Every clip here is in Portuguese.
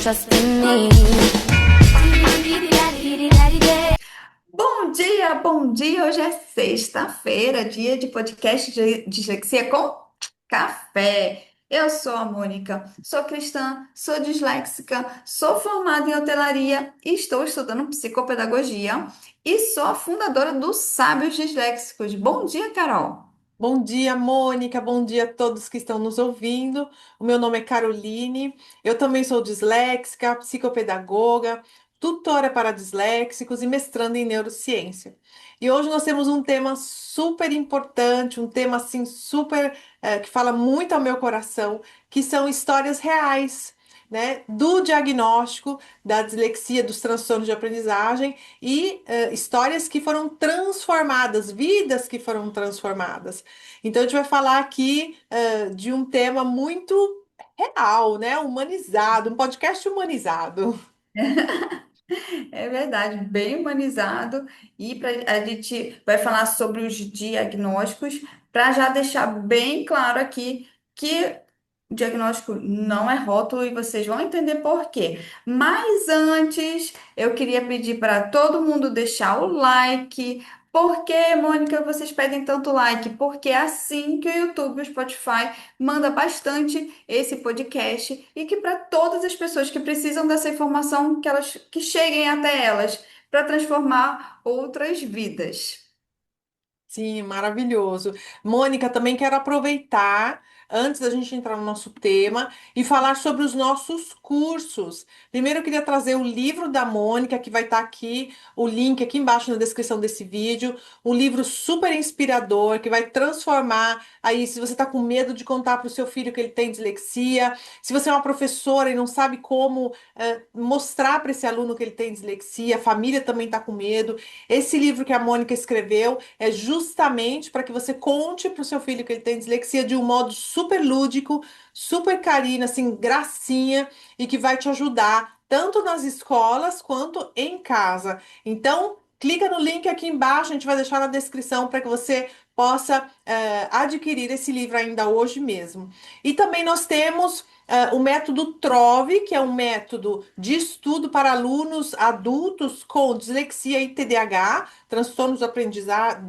trust in me. Bom dia! Hoje é sexta-feira, dia de podcast de dislexia com café. Eu sou a Mônica, sou cristã, sou disléxica, sou formada em hotelaria e estou estudando psicopedagogia e sou a fundadora dos Sábios Disléxicos. Bom dia, Carol! Bom dia, Mônica. Bom dia a todos que estão nos ouvindo. O meu nome é Caroline. Eu também sou disléxica, psicopedagoga, tutora para disléxicos e mestranda em neurociência. E hoje nós temos um tema super importante, um tema assim super que fala muito ao meu coração, que são histórias reais, né, do diagnóstico da dislexia, dos transtornos de aprendizagem e histórias que foram transformadas, vidas que foram transformadas. Então, a gente vai falar aqui, de um tema muito real, né? Humanizado, um podcast humanizado. É verdade, bem humanizado. E a gente vai falar sobre os diagnósticos, para já deixar bem claro aqui que o diagnóstico não é rótulo e vocês vão entender por quê. Mas antes, eu queria pedir para todo mundo deixar o like. Por que, Mônica, vocês pedem tanto like? Porque é assim que o YouTube, o Spotify, manda bastante esse podcast e que para todas as pessoas que precisam dessa informação, que cheguem até elas para transformar outras vidas. Sim, maravilhoso. Mônica, também quero aproveitar, antes da gente entrar no nosso tema, e falar sobre os nossos cursos. Primeiro, eu queria trazer o livro da Mônica, que vai estar aqui, o link aqui embaixo na descrição desse vídeo. Um livro super inspirador, que vai transformar aí, se você está com medo de contar para o seu filho que ele tem dislexia, se você é uma professora e não sabe como mostrar para esse aluno que ele tem dislexia, a família também está com medo. Esse livro que a Mônica escreveu é justamente para que você conte para o seu filho que ele tem dislexia de um modo super lúdico, super carinho, assim, gracinha, e que vai te ajudar tanto nas escolas quanto em casa. Então, clica no link aqui embaixo, a gente vai deixar na descrição para que você possa adquirir esse livro ainda hoje mesmo. E também nós temos o método TROVE, que é um método de estudo para alunos adultos com dislexia e TDAH, transtornos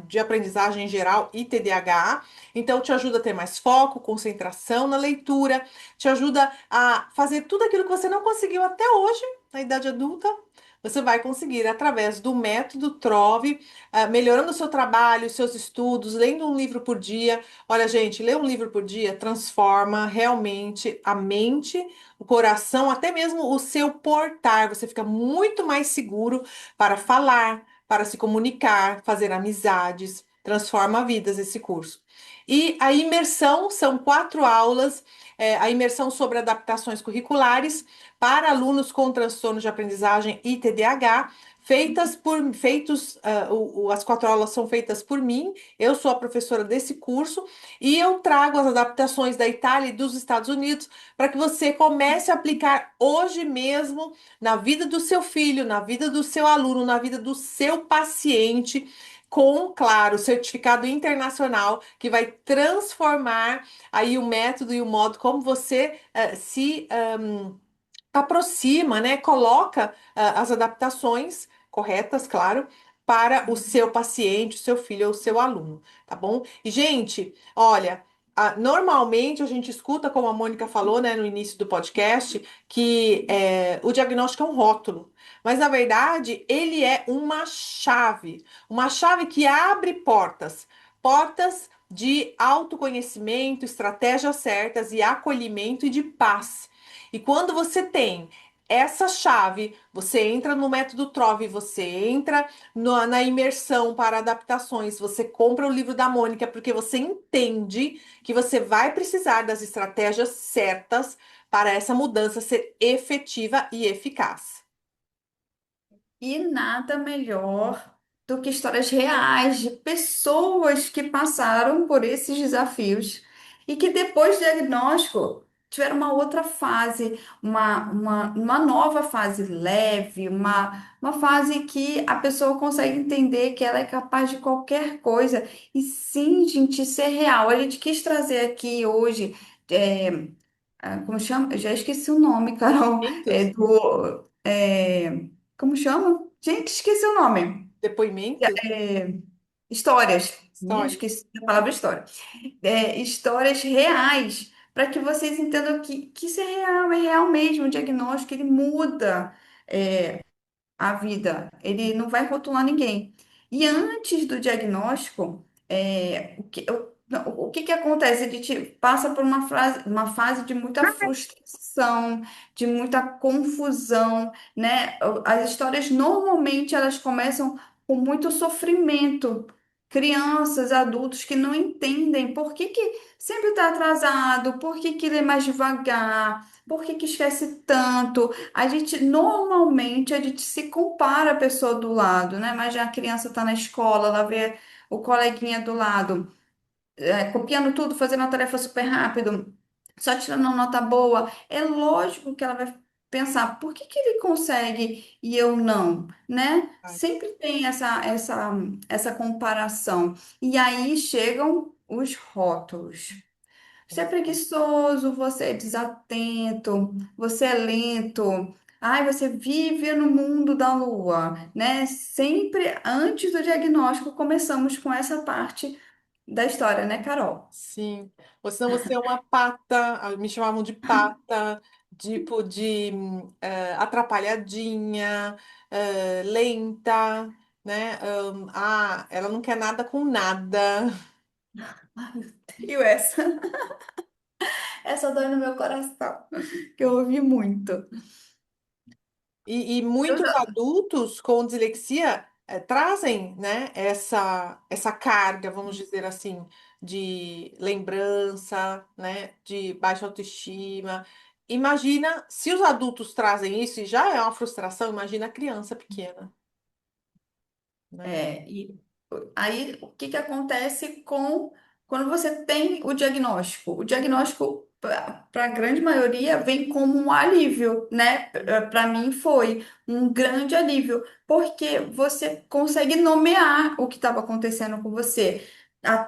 de aprendizagem em geral e TDAH. Então, te ajuda a ter mais foco, concentração na leitura, te ajuda a fazer tudo aquilo que você não conseguiu até hoje, na idade adulta. Você vai conseguir através do método TROVE, melhorando o seu trabalho, os seus estudos, lendo um livro por dia. Olha, gente, ler um livro por dia transforma realmente a mente, o coração, até mesmo o seu portar. Você fica muito mais seguro para falar, para se comunicar, fazer amizades. Transforma vidas esse curso. E a imersão são 4 aulas, a imersão sobre adaptações curriculares para alunos com transtorno de aprendizagem e TDAH, as 4 aulas são feitas por mim, eu sou a professora desse curso, e eu trago as adaptações da Itália e dos Estados Unidos para que você comece a aplicar hoje mesmo na vida do seu filho, na vida do seu aluno, na vida do seu paciente, com, claro, certificado internacional que vai transformar aí o método e o modo como você se aproxima, né? Coloca as adaptações corretas, claro, para o seu paciente, o seu filho ou o seu aluno, tá bom? E, gente, olha, normalmente a gente escuta, como a Mônica falou, né, no início do podcast, que o diagnóstico é um rótulo, mas na verdade ele é uma chave que abre portas, portas de autoconhecimento, estratégias certas e acolhimento e de paz. E quando você tem essa chave, você entra no método Trove, você entra na imersão para adaptações, você compra o livro da Mônica, porque você entende que você vai precisar das estratégias certas para essa mudança ser efetiva e eficaz. E nada melhor do que histórias reais de pessoas que passaram por esses desafios e que depois do diagnóstico tiveram uma outra fase, uma nova fase leve, uma fase que a pessoa consegue entender que ela é capaz de qualquer coisa. E sim, gente, isso é real. A gente quis trazer aqui hoje. como chama? Eu já esqueci o nome, Carol. Depoimentos? Como chama? Gente, esqueci o nome. Depoimentos? É, histórias. Histórias. Esqueci a palavra história. Histórias reais, para que vocês entendam que isso é real mesmo. O diagnóstico, ele muda a vida, ele não vai rotular ninguém. E antes do diagnóstico, o que que acontece? A gente passa por uma fase de muita frustração, de muita confusão, né? As histórias normalmente elas começam com muito sofrimento. Crianças, adultos que não entendem por que que sempre está atrasado, por que que lê mais devagar, por que que esquece tanto. A gente se compara a pessoa do lado, né? Mas já a criança está na escola, ela vê o coleguinha do lado, copiando tudo, fazendo a tarefa super rápido, só tirando uma nota boa. É lógico que ela vai pensar, por que que ele consegue e eu não, né? Sempre tem essa comparação. E aí chegam os rótulos. Você é preguiçoso, você é desatento, você é lento. Ai, você vive no mundo da lua, né? Sempre antes do diagnóstico começamos com essa parte da história, né, Carol? Sim. Ou senão você é uma pata, me chamavam de pata, tipo de atrapalhadinha, lenta, né? Ela não quer nada com nada. E essa dói no meu coração, que eu ouvi muito. E Eu muitos já- adultos com dislexia trazem, né, essa carga, vamos dizer assim, de lembrança, né, de baixa autoestima. Imagina, se os adultos trazem isso e já é uma frustração, imagina a criança pequena, né? e aí, o que que acontece com quando você tem o diagnóstico? O diagnóstico, para a grande maioria, vem como um alívio, né? Para mim foi um grande alívio, porque você consegue nomear o que estava acontecendo com você.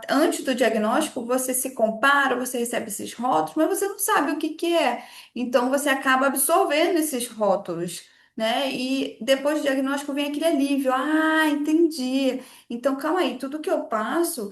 Antes do diagnóstico, você se compara, você recebe esses rótulos, mas você não sabe o que que é. Então, você acaba absorvendo esses rótulos, né? E depois do diagnóstico vem aquele alívio. Ah, entendi. Então, calma aí, tudo que eu passo,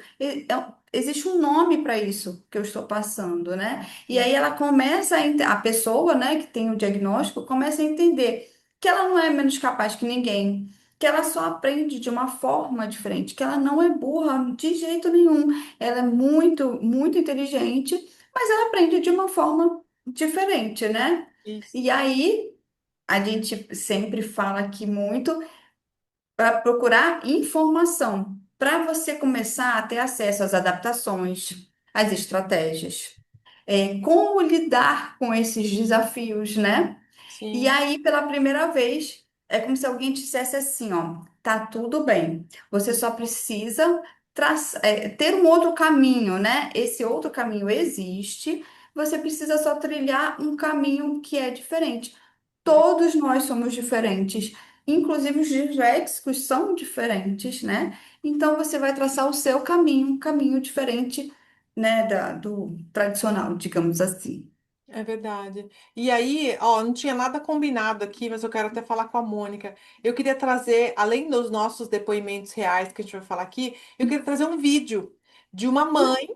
existe um nome para isso que eu estou passando, né? E Sim, aí ela começa a pessoa, né, que tem o diagnóstico, começa a entender que ela não é menos capaz que ninguém, que ela só aprende de uma forma diferente, que ela não é burra de jeito nenhum. Ela é muito, muito inteligente, mas ela aprende de uma forma diferente, né? isso. E aí a gente sempre fala aqui muito para procurar informação, para você começar a ter acesso às adaptações, às estratégias. Como lidar com esses desafios, né? E Sim, aí, pela primeira vez, é como se alguém dissesse assim, ó, tá tudo bem. Você só precisa ter um outro caminho, né? Esse outro caminho existe. Você precisa só trilhar um caminho que é diferente. é ver- Todos nós somos diferentes. Inclusive os disléxicos são diferentes, né? Então você vai traçar o seu caminho, um caminho diferente, né, do tradicional, digamos assim. é verdade. E aí, ó, não tinha nada combinado aqui, mas eu quero até falar com a Mônica. Eu queria trazer, além dos nossos depoimentos reais que a gente vai falar aqui, eu queria trazer um vídeo de uma mãe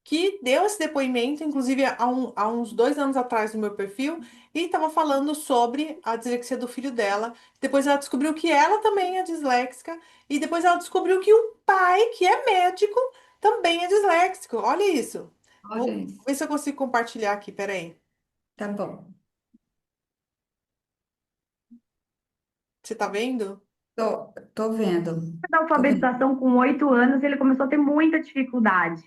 que deu esse depoimento, inclusive há uns 2 anos atrás no meu perfil, e estava falando sobre a dislexia do filho dela. Depois ela descobriu que ela também é disléxica, e depois ela descobriu que o pai, que é médico, também é disléxico. Olha isso. Olha Vou isso. ver se eu consigo compartilhar aqui, peraí. Tá bom. Você tá vendo? Tô vendo. Da Tô vendo. alfabetização com 8 anos, ele começou a ter muita dificuldade,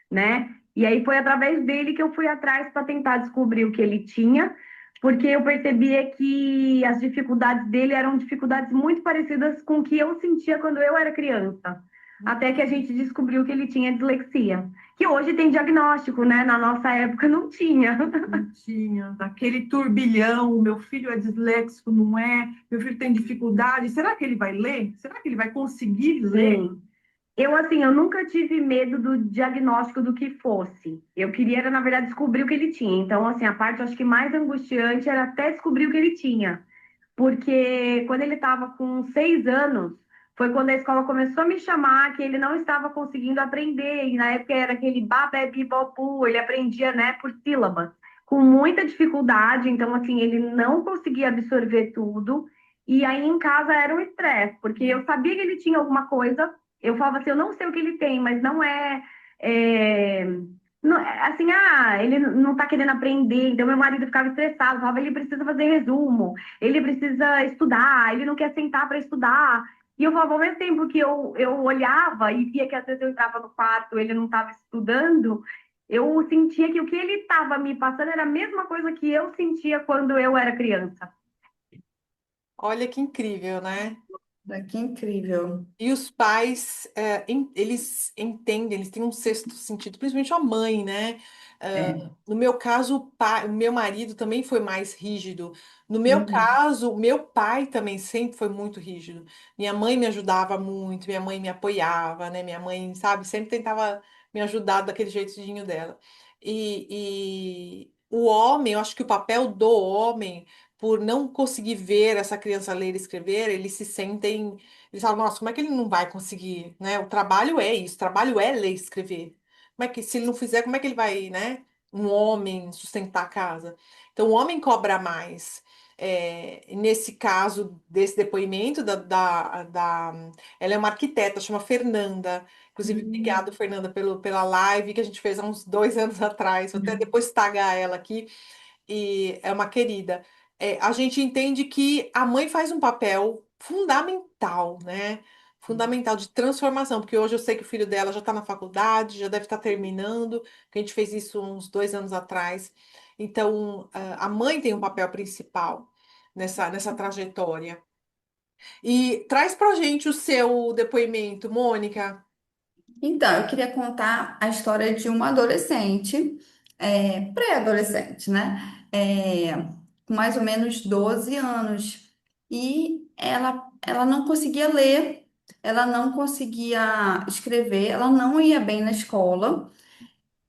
né? E aí foi através dele que eu fui atrás para tentar descobrir o que ele tinha, porque eu percebia que as dificuldades dele eram dificuldades muito parecidas com o que eu sentia quando eu era criança. Até que a gente descobriu que ele tinha dislexia, que hoje tem diagnóstico, né? Na nossa época não tinha. Não tinha, daquele turbilhão, meu filho é disléxico, não é? Meu filho tem dificuldade, será que ele vai ler? Será que ele vai conseguir ler? Sim. assim, eu nunca tive medo do diagnóstico do que fosse. Eu queria, era, na verdade, descobrir o que ele tinha. Então, assim, a parte, acho que mais angustiante era até descobrir o que ele tinha. Porque quando ele estava com 6 anos, foi quando a escola começou a me chamar que ele não estava conseguindo aprender. E na época era aquele babé, bibopu, ele aprendia, né, por sílabas, com muita dificuldade. Então, assim, ele não conseguia absorver tudo. E aí em casa era um estresse, porque eu sabia que ele tinha alguma coisa. Eu falava assim, eu não sei o que ele tem, mas não é, assim, ele não tá querendo aprender. Então meu marido ficava estressado, falava, ele precisa fazer resumo, ele precisa estudar, ele não quer sentar para estudar. E eu falava, ao mesmo tempo que eu olhava e via que às vezes eu entrava no quarto, ele não estava estudando, eu sentia que o que ele estava me passando era a mesma coisa que eu sentia quando eu era criança. Olha que incrível, né? Que incrível. E os pais, eles entendem, eles têm um sexto sentido, principalmente a mãe, né? É. No meu caso, o meu marido também foi mais rígido. No meu Uhum. caso, o meu pai também sempre foi muito rígido. Minha mãe me ajudava muito, minha mãe me apoiava, né? Minha mãe, sabe, sempre tentava me ajudar daquele jeitinho dela. E o homem, eu acho que o papel do homem, por não conseguir ver essa criança ler e escrever, eles se sentem. Eles falam, nossa, como é que ele não vai conseguir, né? O trabalho é isso, o trabalho é ler e escrever. Como é que, se ele não fizer, como é que ele vai, né? Um homem sustentar a casa. Então, o homem cobra mais. Nesse caso, desse depoimento ela é uma arquiteta, chama Fernanda. Inclusive, Uhum. obrigada, Fernanda, pela live que a gente fez há uns 2 anos atrás. Vou até depois tagar ela aqui e é uma querida. A gente entende que a mãe faz um papel fundamental, né? Fundamental de transformação, porque hoje eu sei que o filho dela já está na faculdade, já deve estar terminando, que a gente fez isso uns 2 anos atrás. Então, a mãe tem um papel principal nessa trajetória. E traz pra gente o seu depoimento, Mônica. Então, eu queria contar a história de uma adolescente, pré-adolescente, né? Com mais ou menos 12 anos. E ela não conseguia ler, ela não conseguia escrever, ela não ia bem na escola.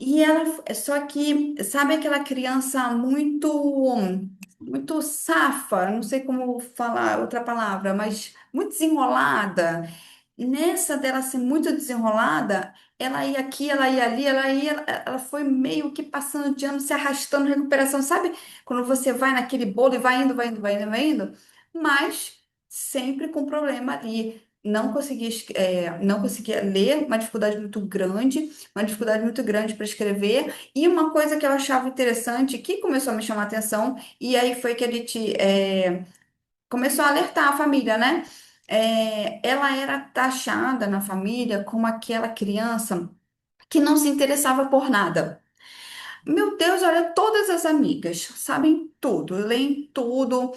E ela, só que, sabe aquela criança muito safa, não sei como falar outra palavra, mas muito desenrolada. E nessa dela ser muito desenrolada, ela ia aqui, ela ia ali, ela foi meio que passando de ano, se arrastando na recuperação, sabe? Quando você vai naquele bolo e vai indo, vai indo, vai indo, vai indo, mas sempre com problema ali. Não conseguia ler, uma dificuldade muito grande para escrever. E uma coisa que eu achava interessante, que começou a me chamar a atenção, e aí foi que a gente começou a alertar a família, né? Ela era taxada na família como aquela criança que não se interessava por nada. Meu Deus, olha, todas as amigas sabem tudo, leem tudo,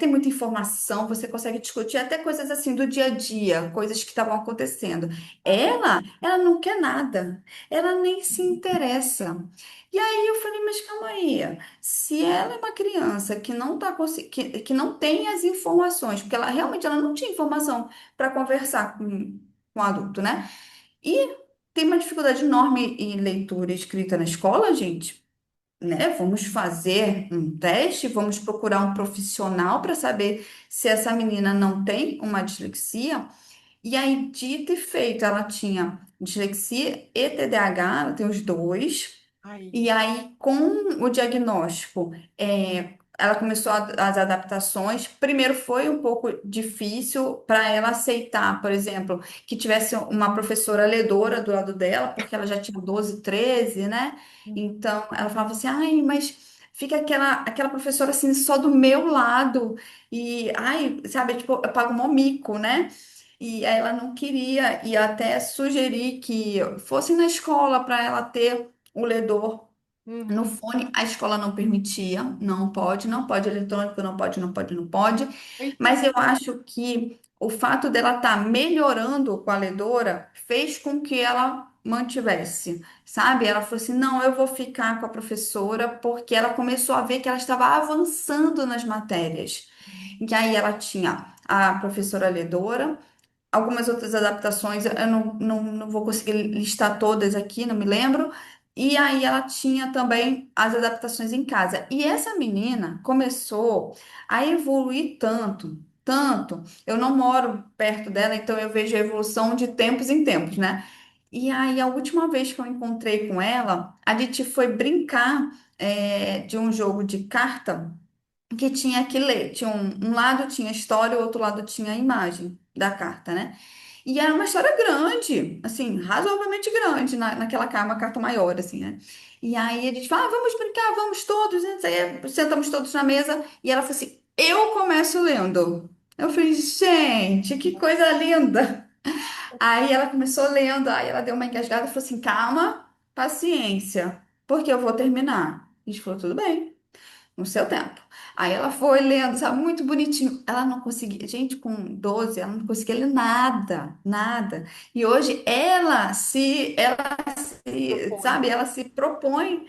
tem muita informação, você consegue discutir até coisas assim do dia a dia, coisas que estavam acontecendo. Ela não quer nada, ela nem se interessa. E aí eu falei, mas calma aí, se ela é uma criança que não tá que não tem as informações, porque ela realmente ela não tinha informação para conversar com o adulto, né? E tem uma dificuldade enorme em leitura e escrita na escola, gente, né? Vamos fazer um teste, vamos procurar um profissional para saber se essa menina não tem uma dislexia. E aí, dito e feito, ela tinha dislexia e TDAH, ela tem os dois. Aí. E aí, com o diagnóstico, ela começou as adaptações. Primeiro foi um pouco difícil para ela aceitar, por exemplo, que tivesse uma professora ledora do lado dela, porque ela já tinha 12, 13, né? Então, ela falava assim, ai, mas fica aquela professora assim, só do meu lado. E, ai, sabe, tipo, eu pago mó mico, né? E aí ela não queria, e até sugeri que fosse na escola para ela ter o ledor no Uhum. fone. A escola não permitia, não pode eletrônico, não pode, não pode, não pode. Eita. Mas eu acho que o fato dela estar melhorando com a ledora fez com que ela mantivesse, sabe? Ela falou assim: não, eu vou ficar com a professora, porque ela começou a ver que ela estava avançando nas matérias. E aí ela tinha a professora ledora, algumas outras adaptações, eu não vou conseguir listar todas aqui, não me lembro. E aí ela tinha também as adaptações em casa. E essa menina começou a evoluir tanto, tanto. Eu não moro perto dela, então eu vejo a evolução de tempos em tempos, né? E aí, a última vez que eu encontrei com ela, a gente foi brincar, de um jogo de carta que tinha que ler. Tinha um lado tinha história, o outro lado tinha a imagem da carta, né? E era uma história grande, assim, razoavelmente grande naquela carta, uma carta maior, assim, né? E aí a gente fala, ah, vamos brincar, vamos todos, né? Aí sentamos todos na mesa e ela falou assim, eu começo lendo. Eu falei, gente, que coisa linda! Aí ela começou lendo, aí ela deu uma engasgada e falou assim, calma, paciência, porque eu vou terminar. A gente falou, tudo bem no seu tempo. Aí ela foi lendo, sabe, muito bonitinho. Ela não conseguia, gente, com 12 ela não conseguia ler nada, nada. E hoje Propõe. sabe, ela se propõe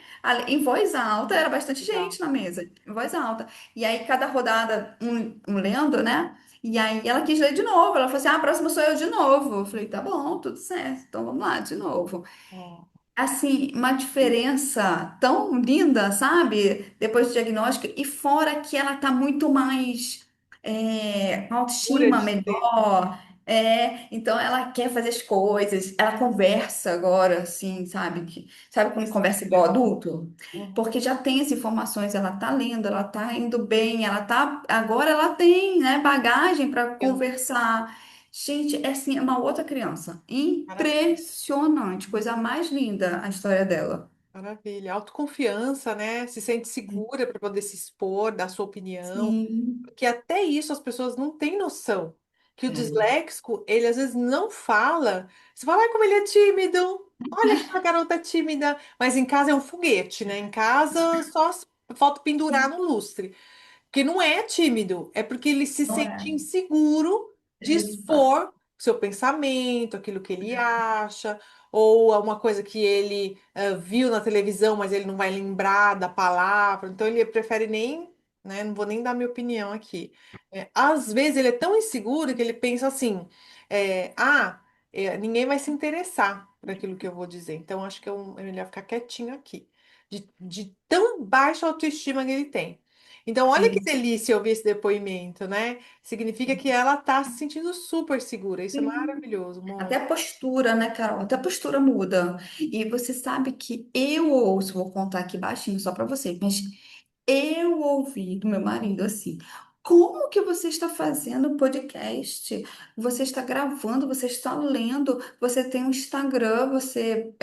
em voz alta, era bastante Legal. gente na mesa, em voz alta. E aí cada rodada um lendo, né? E aí ela quis ler de novo. Ela falou assim: ah, a próxima sou eu de novo. Eu falei, tá bom, tudo certo. Então vamos lá, de novo Ó, assim, uma diferença tão linda, sabe? Depois do diagnóstico, e fora que ela tá muito mais com pura autoestima de ser. melhor, então ela quer fazer as coisas, ela conversa agora, assim, sabe? Sabe quando Isso é conversa igual legal. adulto? Uhum. Porque já tem as informações, ela tá lendo, ela tá indo bem, agora ela tem, né, bagagem para conversar. Gente, é assim, é uma outra criança. Maravilha. Impressionante, coisa mais linda a história dela. Maravilha. Autoconfiança, né? Se sente segura para poder se expor, dar sua opinião. Sim. Porque até isso as pessoas não têm noção. Que o É. disléxico, ele às vezes não fala. Você fala, ai, como ele é tímido. Olha aquela garota tímida. Mas em casa é um foguete, né? Em casa só falta pendurar no lustre. Porque não é tímido, é porque ele se Não sente é. inseguro de Exato. expor seu pensamento, aquilo que ele acha, ou uma coisa que ele viu na televisão, mas ele não vai lembrar da palavra, então ele prefere nem, né, não vou nem dar minha opinião aqui. Às vezes ele é tão inseguro que ele pensa assim, ninguém vai se interessar por aquilo que eu vou dizer, então acho que é melhor ficar quietinho aqui, de tão baixa autoestima que ele tem. Então, olha que Isso. delícia ouvir esse depoimento, né? Significa que ela está se sentindo super segura. Isso é Sim. maravilhoso, Até Mônica. a postura, né, Carol? Até a postura muda. E você sabe que eu ouço, vou contar aqui baixinho só para você, mas eu ouvi do meu marido assim: como que você está fazendo podcast? Você está gravando, você está lendo, você tem um Instagram, você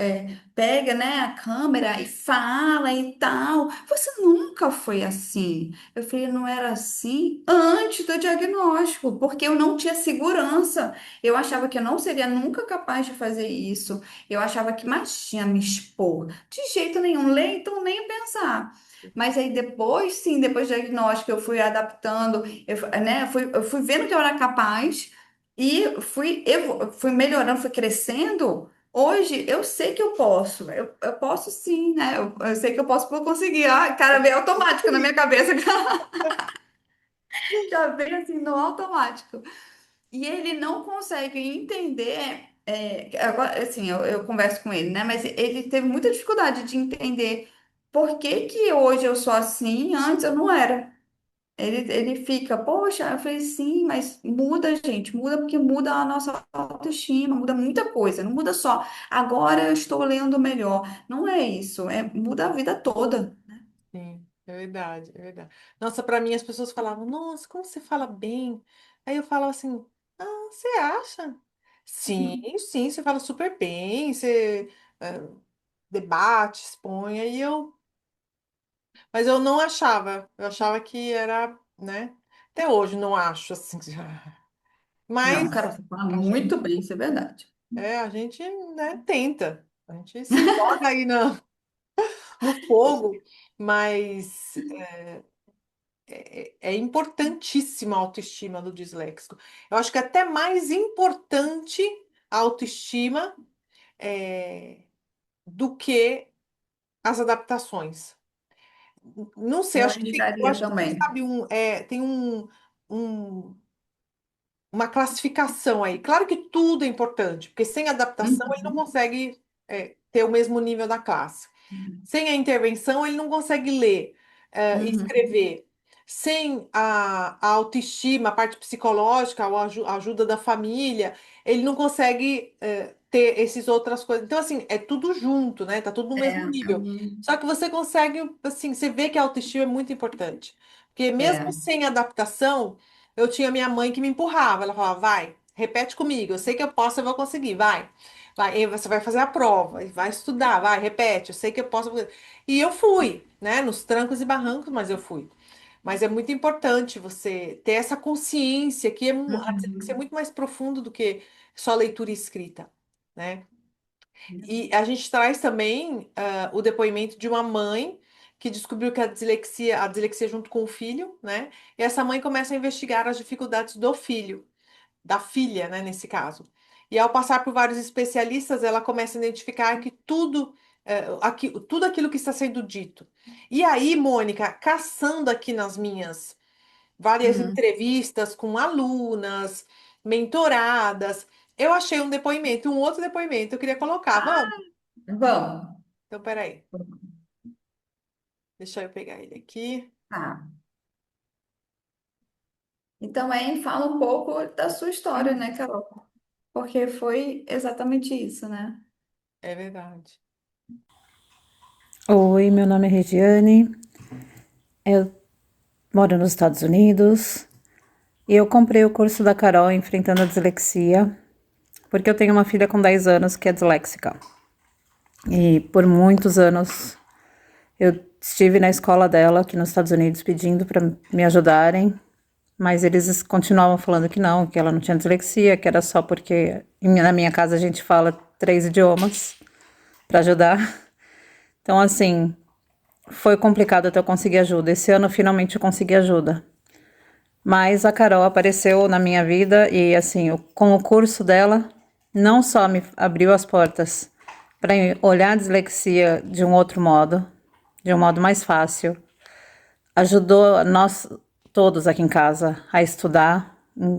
pega, né, a câmera e fala e tal. Você nunca foi assim. Eu falei, não era assim antes do diagnóstico, porque eu não tinha segurança. Eu achava que eu não seria nunca capaz de fazer isso. Eu achava que mais tinha me expor. De jeito nenhum, ler, então nem pensar. Mas aí depois, sim, depois do diagnóstico, eu fui adaptando, eu fui vendo que eu era capaz e fui melhorando, fui crescendo. Hoje eu sei que eu posso, eu posso sim, né? Eu sei que eu posso conseguir. Ah, cara, veio automático na minha cabeça, já veio assim no automático. E ele não consegue entender. Agora, assim, eu converso com ele, né? Mas ele teve muita dificuldade de entender por que que hoje eu sou assim, e antes eu não era. Ele fica, poxa, eu falei, sim, mas muda, gente, muda porque muda a nossa autoestima, muda muita coisa, não muda só. Agora eu estou lendo melhor. Não é isso, muda a vida toda. Sim, é verdade, é verdade. Nossa, para mim as pessoas falavam, nossa, como você fala bem. Aí eu falava assim, ah, você acha? Sim, sim, você fala super bem, você debate, expõe. Mas eu não achava, eu achava que era, né? Até hoje não acho assim. Não, Mas cara, você fala a gente, muito bem, isso é verdade. a gente, né, tenta. A gente se joga aí no fogo, mas é importantíssima a autoestima do disléxico. Eu acho que é até mais importante a autoestima do que as adaptações. Não sei, Eu eu arriscaria acho que tem, também. sabe, tem um uma classificação aí. Claro que tudo é importante, porque sem adaptação ele não Uhum. consegue ter o mesmo nível da classe. Sem a intervenção, ele não consegue ler, e Uhum. escrever. Sem a autoestima, a parte psicológica, a ajuda da família, ele não consegue, ter essas outras coisas. Então, assim, é tudo junto, né? Tá tudo no mesmo nível. Só que você consegue, assim, você vê que a autoestima é muito importante. Porque mesmo É. sem adaptação, eu tinha minha mãe que me empurrava. Ela falava, vai, repete comigo, eu sei que eu posso, eu vou conseguir, vai. Vai, e você vai fazer a prova, e vai estudar, vai, repete, eu sei que eu posso. E eu fui, né? Nos trancos e barrancos, mas eu fui. Mas é muito importante você ter essa consciência que tem que ser Uhum. muito mais profundo do que só leitura e escrita, né? E a gente traz também o depoimento de uma mãe que descobriu que a dislexia junto com o filho, né? E essa mãe começa a investigar as dificuldades do filho da filha, né, nesse caso. E ao passar por vários especialistas, ela começa a identificar que tudo aquilo que está sendo dito. E aí, Mônica, caçando aqui nas minhas várias Uhum. entrevistas com alunas, mentoradas, eu achei um depoimento, um outro depoimento, eu queria colocar. Vamos? Vamos. Então, peraí, deixa eu pegar ele aqui. Tá. E também fala um pouco da sua história, né, Carol? Porque foi exatamente isso, né? É verdade. Oi, meu nome é Regiane, eu moro nos Estados Unidos e eu comprei o curso da Carol Enfrentando a Dislexia porque eu tenho uma filha com 10 anos que é disléxica. E por muitos anos eu estive na escola dela aqui nos Estados Unidos pedindo para me ajudarem, mas eles continuavam falando que não, que ela não tinha dislexia, que era só porque na minha casa a gente fala 3 idiomas para ajudar. Então, assim, foi complicado até eu conseguir ajuda. Esse ano, finalmente, eu consegui ajuda. Mas a Carol apareceu na minha vida e, assim, com o curso dela, não só me abriu as portas para olhar a dislexia de um outro modo, de um modo mais fácil, ajudou nós todos aqui em casa a estudar,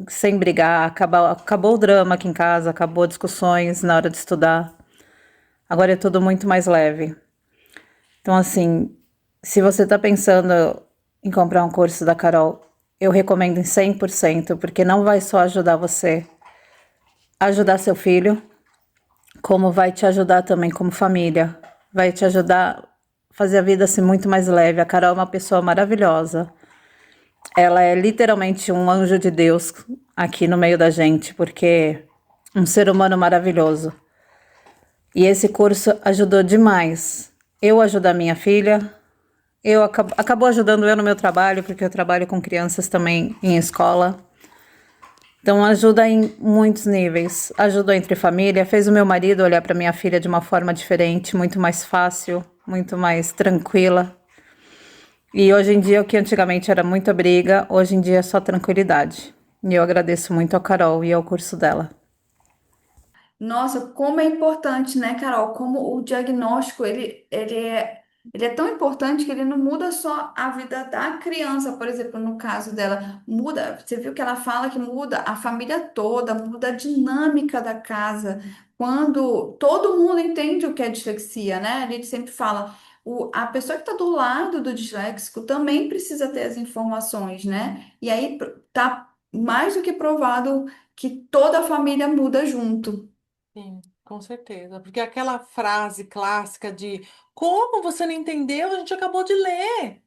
sem brigar. Acabou o drama aqui em casa, acabou discussões na hora de estudar. Agora é tudo muito mais leve. Então, assim, se você está pensando em comprar um curso da Carol, eu recomendo em 100%, porque não vai só ajudar você a ajudar seu filho, como vai te ajudar também como família. Vai te ajudar a fazer a vida assim muito mais leve. A Carol é uma pessoa maravilhosa. Ela é literalmente um anjo de Deus aqui no meio da gente, porque um ser humano maravilhoso. E esse curso ajudou demais. Eu ajudo a minha filha, acabou ajudando eu no meu trabalho, porque eu trabalho com crianças também em escola. Então ajuda em muitos níveis. Ajudou entre família, fez o meu marido olhar para minha filha de uma forma diferente, muito mais fácil, muito mais tranquila. E hoje em dia, o que antigamente era muita briga, hoje em dia é só tranquilidade. E eu agradeço muito a Carol e ao curso dela. Nossa, como é importante, né, Carol? Como o diagnóstico, ele é tão importante que ele não muda só a vida da criança, por exemplo, no caso dela, muda, você viu que ela fala que muda a família toda, muda a dinâmica da casa. Quando todo mundo entende o que é dislexia, né? A gente sempre fala, a pessoa que está do lado do disléxico também precisa ter as informações, né? E aí tá mais do que provado que toda a família muda junto. Sim, com certeza. Porque aquela frase clássica de como você não entendeu, a gente acabou de ler,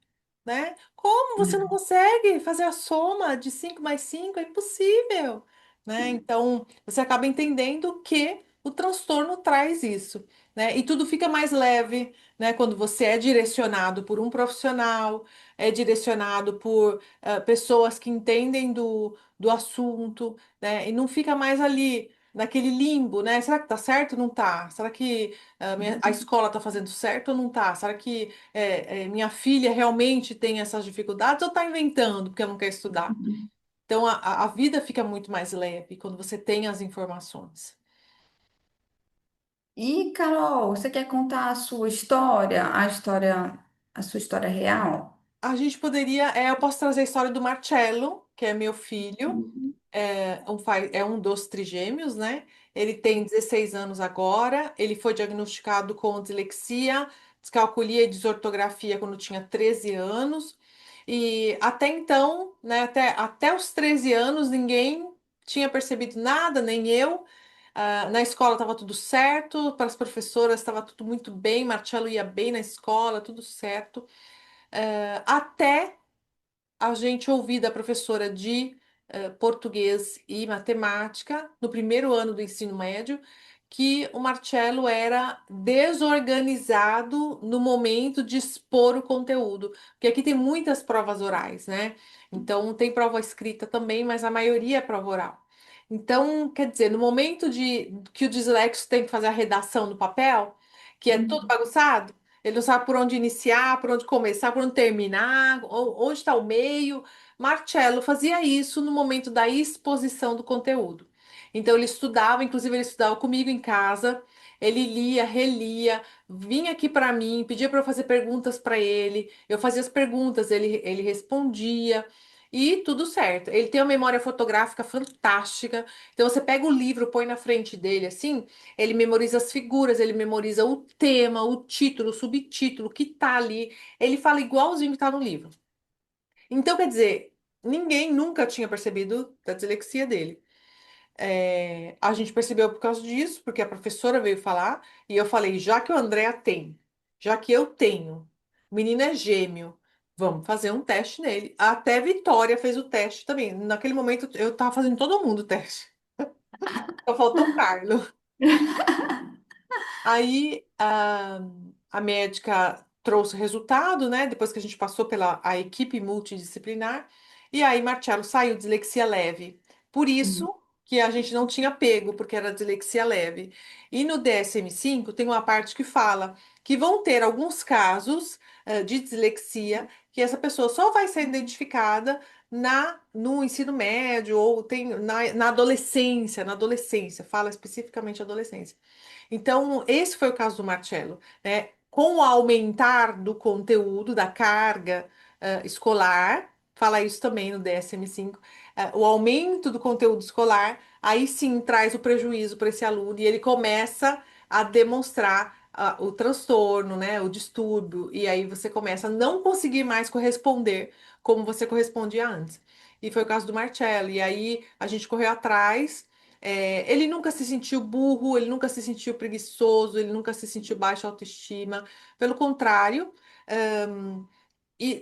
né? Como você não consegue fazer a soma de 5 mais 5? É impossível, né? Então, você acaba entendendo que o transtorno traz isso, né? E tudo fica mais leve, né? Quando você é direcionado por um profissional, é direcionado por pessoas que entendem do assunto, né? E não fica mais ali naquele limbo, né? Será que tá certo ou não tá? Será que a escola tá fazendo certo ou não tá? Será que minha filha realmente tem essas dificuldades ou está inventando porque não quer estudar? Então a vida fica muito mais leve quando você tem as informações. E, Carol, você quer contar a sua história, a sua história real? A gente poderia, eu posso trazer a história do Marcello, que é meu filho. é um dos trigêmeos, né? Ele tem 16 anos agora, ele foi diagnosticado com dislexia, descalculia e desortografia quando tinha 13 anos. E até então, né, até os 13 anos, ninguém tinha percebido nada, nem eu. Na escola estava tudo certo, para as professoras estava tudo muito bem, Marcelo ia bem na escola, tudo certo. Até a gente ouvir da professora de português e matemática, no primeiro ano do ensino médio, que o Marcelo era desorganizado no momento de expor o conteúdo. Porque aqui tem muitas provas orais, né? Então, tem prova escrita também, mas a maioria é prova oral. Então, quer dizer, no momento de que o dislexo tem que fazer a redação no papel, que é tudo Uhum. bagunçado, ele não sabe por onde iniciar, por onde começar, por onde terminar, onde está o meio. Marcello fazia isso no momento da exposição do conteúdo. Então ele estudava, inclusive ele estudava comigo em casa. Ele lia, relia, vinha aqui para mim, pedia para eu fazer perguntas para ele. Eu fazia as perguntas, ele respondia. E tudo certo. Ele tem uma memória fotográfica fantástica. Então você pega o livro, põe na frente dele assim, ele memoriza as figuras, ele memoriza o tema, o título, o subtítulo, o que tá ali. Ele fala igualzinho que tá no livro. Então, quer dizer, ninguém nunca tinha percebido da dislexia dele. A gente percebeu por causa disso, porque a professora veio falar, e eu falei, já que o André tem, já que eu tenho, o menino é gêmeo, vamos fazer um teste nele. Até Vitória fez o teste também. Naquele momento eu tava fazendo todo mundo o teste. Só faltou o Carlos. Aí a médica trouxe o resultado, né? Depois que a gente passou pela a equipe multidisciplinar, e aí Marcelo saiu dislexia leve. Por isso que a gente não tinha pego, porque era dislexia leve. E no DSM-5 tem uma parte que fala que vão ter alguns casos de dislexia que essa pessoa só vai ser identificada no ensino médio ou tem na adolescência, fala especificamente adolescência. Então, esse foi o caso do Marcello, né? Com o aumentar do conteúdo, da carga escolar, fala isso também no DSM-5, o aumento do conteúdo escolar, aí sim traz o prejuízo para esse aluno e ele começa a demonstrar o transtorno, né? O distúrbio, e aí você começa a não conseguir mais corresponder como você correspondia antes. E foi o caso do Marcello, e aí a gente correu atrás. Ele nunca se sentiu burro, ele nunca se sentiu preguiçoso, ele nunca se sentiu baixa autoestima. Pelo contrário, hum,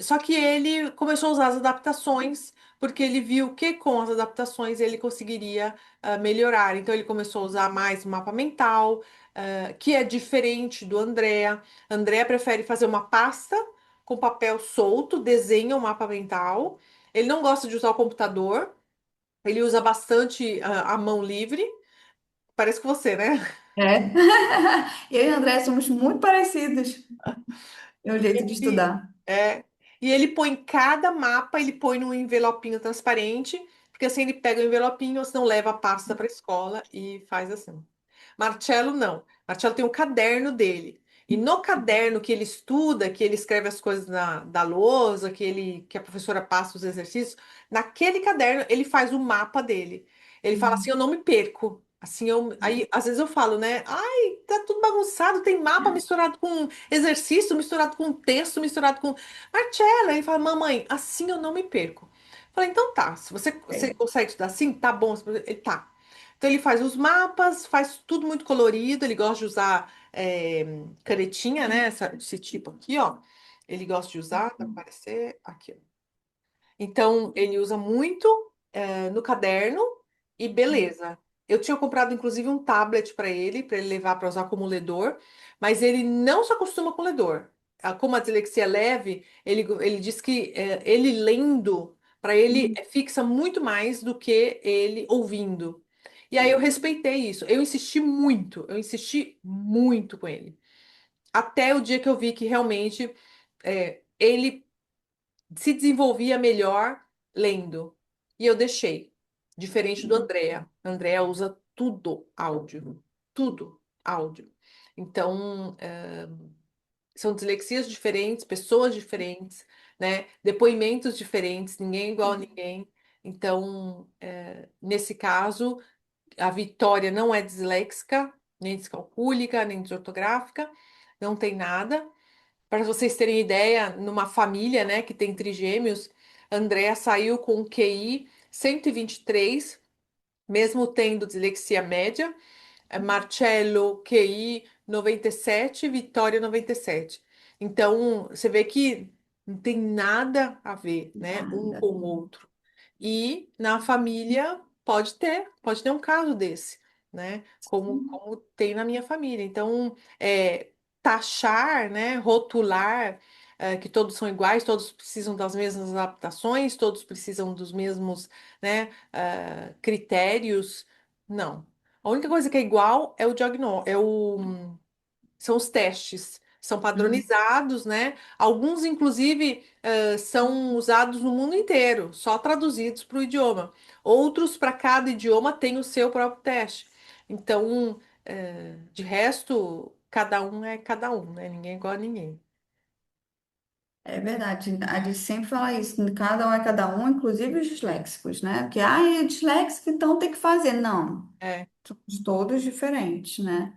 só que ele começou a usar as adaptações, porque ele viu que com as adaptações ele conseguiria melhorar. Então ele começou a usar mais o mapa mental, que é diferente do Andrea. Andrea prefere fazer uma pasta com papel solto, desenha o mapa mental. Ele não gosta de usar o computador. Ele usa bastante a mão livre. Parece com você, né? É. Eu e André somos muito parecidos no jeito de E, estudar. é, e ele põe cada mapa, ele põe num envelopinho transparente, porque assim ele pega o envelopinho, ou senão leva a pasta para a escola e faz assim. Marcello não. Marcello tem um caderno dele. E no caderno que ele estuda, que ele escreve as coisas da lousa, que a professora passa os exercícios, naquele caderno ele faz o mapa dele. Ele fala assim, eu não me perco. Assim, aí às vezes eu falo, né? Ai, tá tudo bagunçado, tem mapa misturado com exercício, misturado com texto, misturado com Marcello. Aí ele fala, mamãe, assim eu não me perco. Eu falei, então tá, se você consegue estudar assim, tá bom. Ele tá. Então ele faz os mapas, faz tudo muito colorido, ele gosta de usar canetinha, né? Esse tipo aqui, ó. Ele gosta de usar, para aparecer aqui, ó. Então ele usa muito no caderno e beleza. Eu tinha comprado inclusive um tablet para ele levar para usar como ledor, mas ele não se acostuma com ledor. Como a dislexia é leve, ele diz que ele lendo, para ele fixa muito mais do que ele ouvindo. E aí eu respeitei isso. Eu insisti muito com ele. Até o dia que eu vi que realmente ele se desenvolvia melhor lendo. E eu deixei. Diferente do Andrea. Andrea usa tudo áudio. Tudo áudio. Então, são dislexias diferentes, pessoas diferentes, né? Depoimentos diferentes, ninguém é igual a ninguém. Então, nesse caso, a Vitória não é disléxica, nem descalcúlica, nem desortográfica, não tem nada. Para vocês terem ideia, numa família, né, que tem trigêmeos, Andréa saiu com QI 123, mesmo tendo dislexia média. Marcello, QI 97, Vitória 97. Então, você vê que não tem nada a ver, né, um Nada. com o outro. E na família pode ter um caso desse, né? Como tem na minha família. Então, taxar, né? Rotular, que todos são iguais, todos precisam das mesmas adaptações, todos precisam dos mesmos, né? Critérios. Não. A única coisa que é igual é o diagnóstico, são os testes. São Uhum. padronizados, né? Alguns, inclusive, são usados no mundo inteiro, só traduzidos para o idioma. Outros, para cada idioma, tem o seu próprio teste. Então, de resto, cada um é cada um, né? Ninguém é igual a ninguém. É verdade, a gente sempre fala isso, cada um é cada um, inclusive os disléxicos, né? Porque, é disléxico, então tem que fazer. Não, É, de todos diferentes, né?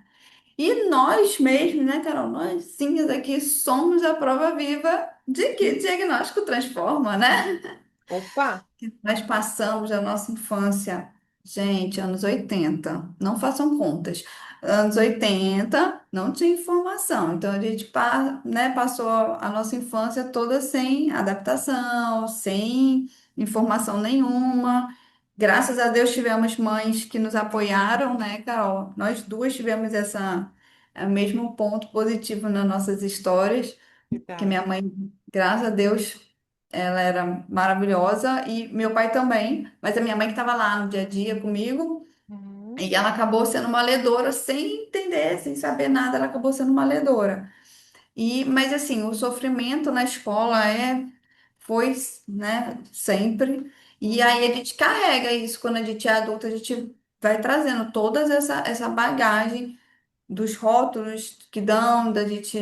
E nós mesmos, né, Carol? Nós sim aqui somos a prova viva de que diagnóstico transforma, né? opa, Que nós passamos da nossa infância. Gente, anos 80 não façam contas. Anos 80 não tinha informação. Então a gente né, passou a nossa infância toda sem adaptação, sem informação nenhuma. Graças a Deus tivemos mães que nos apoiaram, né, Carol? Nós duas tivemos mesmo ponto positivo nas nossas histórias, que verdade. minha mãe, graças a Deus, ela era maravilhosa e meu pai também, mas a minha mãe que estava lá no dia a dia comigo, Uhum, e ela acabou sendo uma ledora sem entender, sem saber nada, ela acabou sendo uma ledora. Mas assim, o sofrimento na escola foi, né, sempre. E uhum, aí a gente carrega isso quando a gente é adulta, a gente vai trazendo toda essa bagagem dos rótulos que dão, da gente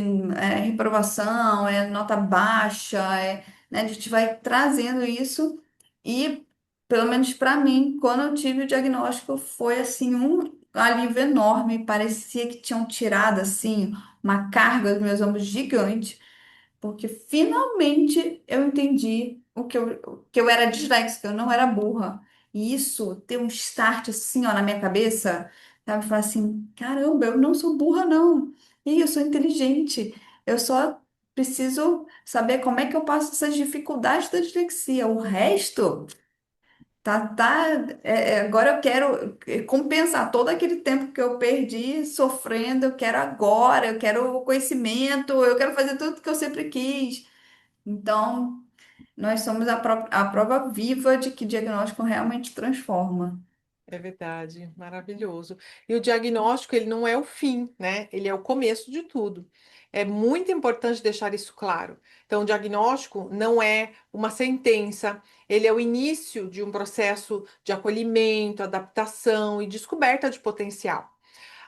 reprovação, nota baixa, né, a gente vai trazendo isso e, pelo menos para mim, quando eu tive o diagnóstico, foi assim um alívio enorme, parecia que tinham tirado assim uma carga dos meus ombros gigante, porque finalmente eu entendi que eu era disléxica, eu não era burra. E isso deu um start assim, ó, na minha cabeça, sabe? Falar assim, caramba, eu não sou burra, não. E eu sou inteligente. Eu só preciso saber como é que eu passo essas dificuldades da dislexia. O resto, agora eu quero compensar todo aquele tempo que eu perdi sofrendo. Eu quero agora, eu quero o conhecimento, eu quero fazer tudo que eu sempre quis. Então, nós somos a prova viva de que diagnóstico realmente transforma. é verdade, maravilhoso. E o diagnóstico, ele não é o fim, né? Ele é o começo de tudo. É muito importante deixar isso claro. Então, o diagnóstico não é uma sentença, ele é o início de um processo de acolhimento, adaptação e descoberta de potencial.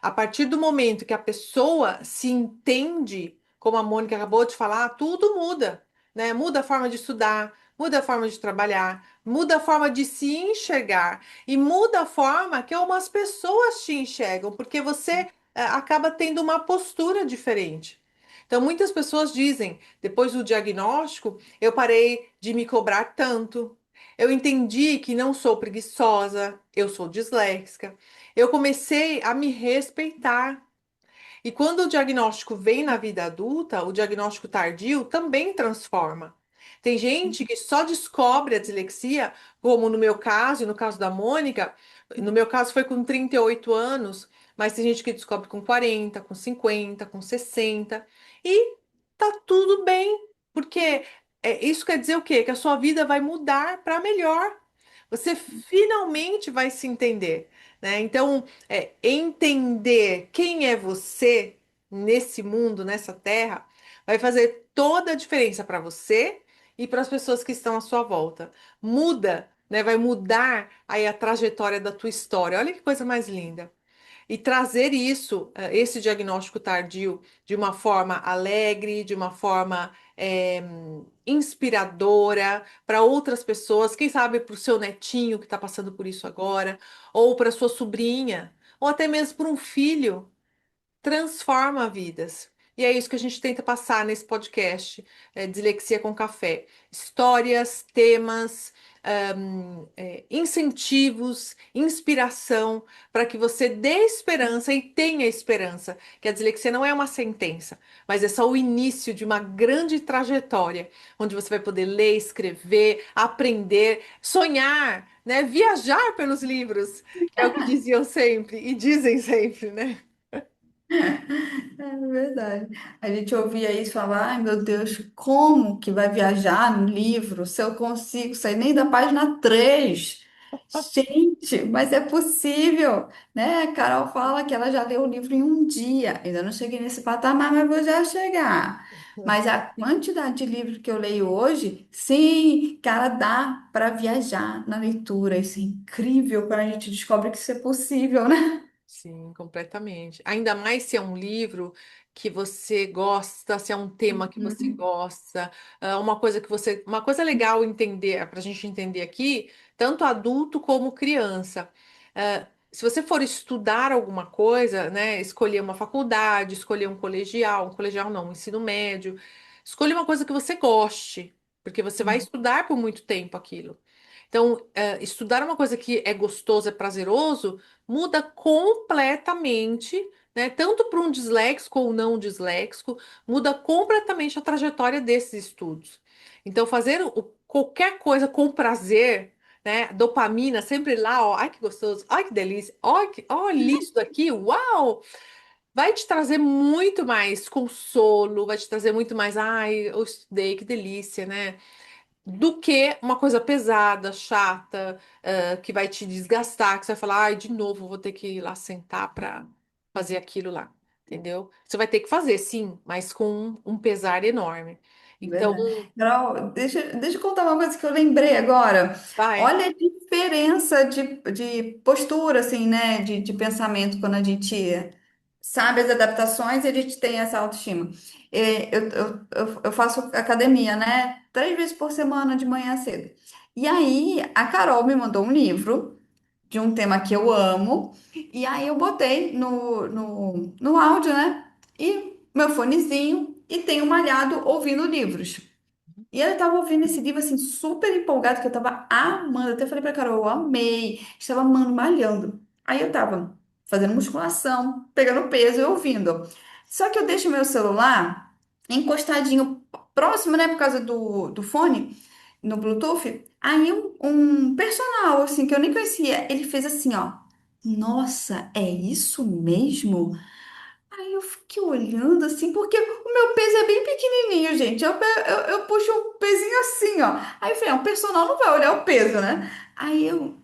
A partir do momento que a pessoa se entende, como a Mônica acabou de falar, tudo muda, né? Muda a forma de estudar, muda a forma de trabalhar, muda a forma de se enxergar e muda a forma que algumas pessoas te enxergam, porque você acaba tendo uma postura diferente. Então, muitas pessoas dizem, depois do diagnóstico, eu parei de me cobrar tanto. Eu entendi que não sou preguiçosa, eu sou disléxica. Eu comecei a me respeitar. E quando o diagnóstico vem na vida adulta, o diagnóstico tardio também transforma. Tem gente que só descobre a dislexia, como no meu caso e no caso da Mônica, no meu caso foi com 38 anos, mas tem gente que descobre com 40, com 50, com 60, e tá tudo bem, porque isso quer dizer o quê? Que a sua vida vai mudar para melhor. Você finalmente vai se entender, né? Então, entender quem é você nesse mundo, nessa terra, vai fazer toda a diferença para você e para as pessoas que estão à sua volta. Muda, né? Vai mudar aí a trajetória da tua história. Olha que coisa mais linda. E trazer isso, esse diagnóstico tardio, de uma forma alegre, de uma forma inspiradora para outras pessoas, quem sabe para o seu netinho que está passando por isso agora, ou para sua sobrinha, ou até mesmo para um filho, transforma vidas. E é isso que a gente tenta passar nesse podcast, Dislexia com Café. Histórias, temas, incentivos, inspiração, para que você dê esperança e tenha esperança, que a dislexia não é uma sentença, mas é só o início de uma grande trajetória, onde você vai poder ler, escrever, aprender, sonhar, né? Viajar pelos livros, que é o que diziam sempre e dizem sempre, né? É verdade. A gente ouvia isso falar, ai meu Deus, como que vai viajar no livro se eu consigo sair nem da página 3? Gente, mas é possível, né? A Carol fala que ela já leu o livro em um dia. Ainda não cheguei nesse patamar, mas vou já chegar. Mas a quantidade de livros que eu leio hoje, sim, cara, dá para viajar na leitura. Isso é incrível quando a gente descobre que isso é possível, né? Sim, completamente. Ainda mais se é um livro que você gosta, se é um tema que você Uhum. gosta, uma coisa legal entender, para a gente entender aqui, tanto adulto como criança. Se você for estudar alguma coisa, né, escolher uma faculdade, escolher um colegial não, um ensino médio, escolha uma coisa que você goste, porque você vai estudar por muito tempo aquilo. Então, estudar uma coisa que é gostoso, é prazeroso muda completamente, né? Tanto para um disléxico ou não disléxico, muda completamente a trajetória desses estudos. Então, fazer qualquer coisa com prazer, né? Dopamina sempre lá, ó, ai que gostoso, ai que delícia, olha isso daqui, uau! Vai te trazer muito mais consolo, vai te trazer muito mais, ai, eu estudei, que delícia, né? Do que uma coisa pesada, chata, que vai te desgastar, que você vai falar, ai, de novo, vou ter que ir lá sentar para fazer aquilo lá, entendeu? Você vai ter que fazer, sim, mas com um pesar enorme. Então, Verdade. Carol, deixa eu contar uma coisa que eu lembrei agora. vai. Olha a diferença de postura, assim, né? De pensamento quando a gente sabe as adaptações e a gente tem essa autoestima. Eu faço academia, né? 3 vezes por semana de manhã cedo. E aí, a Carol me mandou um livro de um tema que eu amo, e aí eu botei no áudio, né? E meu fonezinho, e tenho malhado ouvindo livros. E eu tava ouvindo esse livro assim, super empolgado, que eu tava amando. Até falei pra Carol, eu amei, estava amando, malhando. Aí eu tava fazendo musculação, pegando peso e ouvindo. Só que eu deixo meu celular encostadinho próximo, né, por causa do fone, no Bluetooth. Aí um personal, assim, que eu nem conhecia, ele fez assim, ó. Nossa, é isso mesmo? Aí eu fiquei olhando assim, porque o meu peso é bem pequenininho, gente. Eu puxo um pezinho assim, ó. Aí eu falei, o personal não vai olhar o peso, né? Aí eu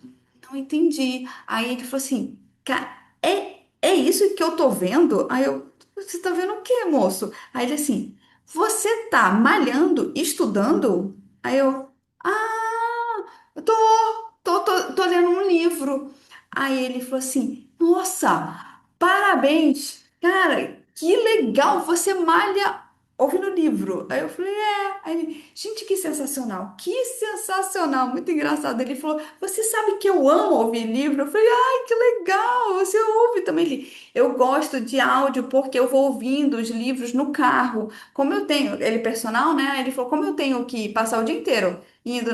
não entendi. Aí ele falou assim, cara, é isso que eu tô vendo? Aí eu, você tá vendo o quê, moço? Aí ele assim, você tá malhando, estudando? Aí eu, ah, eu tô lendo um livro. Aí ele falou assim, nossa, parabéns. Cara, que legal, você malha ouvindo livro. Aí eu falei, é. Aí ele, gente, que sensacional, muito engraçado. Ele falou, você sabe que eu amo ouvir livro? Eu falei, ai, que legal, você ouve também. Ele, eu gosto de áudio porque eu vou ouvindo os livros no carro. Como eu tenho, ele é personal, né? Ele falou, como eu tenho que passar o dia inteiro indo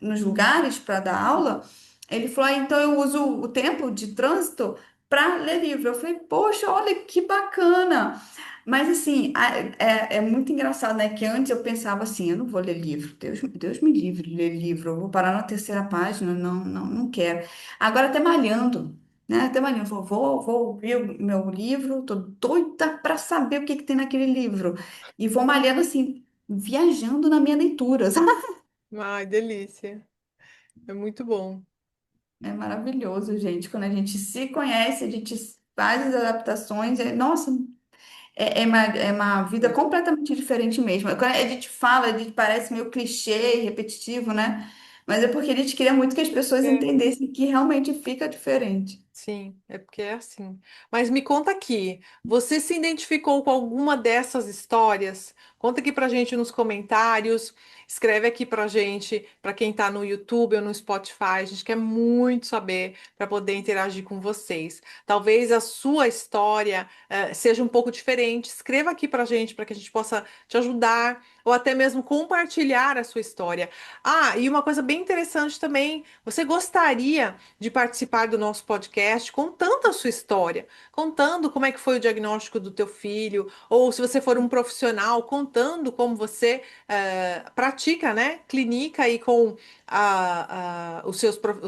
nos lugares para dar aula, ele falou, ah, então eu uso o tempo de trânsito para ler livro. Eu falei, poxa, olha que bacana. Mas assim, é muito engraçado, né? Que antes eu pensava assim, eu não vou ler livro, Deus me livre de ler livro, eu vou parar na terceira página, não quero. Agora até malhando, né? Até malhando, vou ouvir o meu livro, tô doida para saber o que que tem naquele livro. E vou malhando assim, viajando na minha leitura, sabe? Ai, delícia. É muito bom. É maravilhoso, gente. Quando a gente se conhece, a gente faz as adaptações, nossa. É uma vida completamente diferente mesmo. Quando a gente fala, a gente parece meio clichê, repetitivo, né? Mas é porque a gente queria muito que as pessoas É. entendessem que realmente fica diferente. Sim, é porque é assim. Mas me conta aqui, você se identificou com alguma dessas histórias? Conta aqui pra gente nos comentários, escreve aqui pra gente, pra quem tá no YouTube ou no Spotify, a gente quer muito saber para poder interagir com vocês. Talvez a sua história seja um pouco diferente. Escreva aqui pra gente para que a gente possa te ajudar ou até mesmo compartilhar a sua história. Ah, e uma coisa bem interessante também, você gostaria de participar do nosso podcast contando a sua história, contando como é que foi o diagnóstico do teu filho, ou se você for um profissional, contando como você pratica, né, clínica aí com os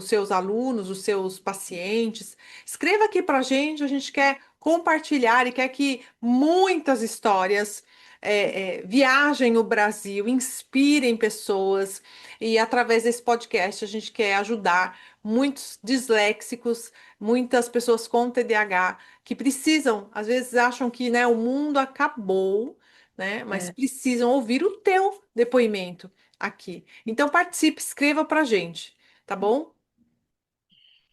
seus alunos, os seus pacientes. Escreva aqui pra gente, a gente quer compartilhar e quer que muitas histórias viajem o Brasil, inspirem pessoas, e através desse podcast a gente quer ajudar muitos disléxicos, muitas pessoas com TDAH que precisam, às vezes acham que, né, o mundo acabou, né, mas É. precisam ouvir o teu depoimento aqui. Então participe, escreva pra gente, tá bom?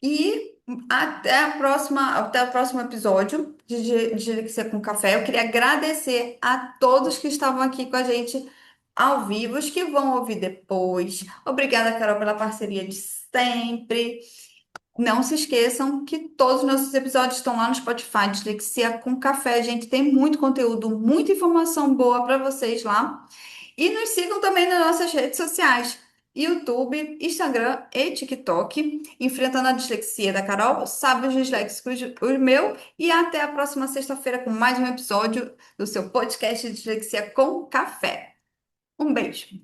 E até o próximo episódio de Dislexia com Café. Eu queria agradecer a todos que estavam aqui com a gente ao vivo, os que vão ouvir depois. Obrigada, Carol, pela parceria de sempre. Não se esqueçam que todos os nossos episódios estão lá no Spotify, Dislexia com Café. Gente, tem muito conteúdo, muita informação boa para vocês lá. E nos sigam também nas nossas redes sociais, YouTube, Instagram e TikTok, Enfrentando a Dislexia da Carol, Sábios Disléxicos, o meu. E até a próxima sexta-feira com mais um episódio do seu podcast Dislexia com Café. Um beijo.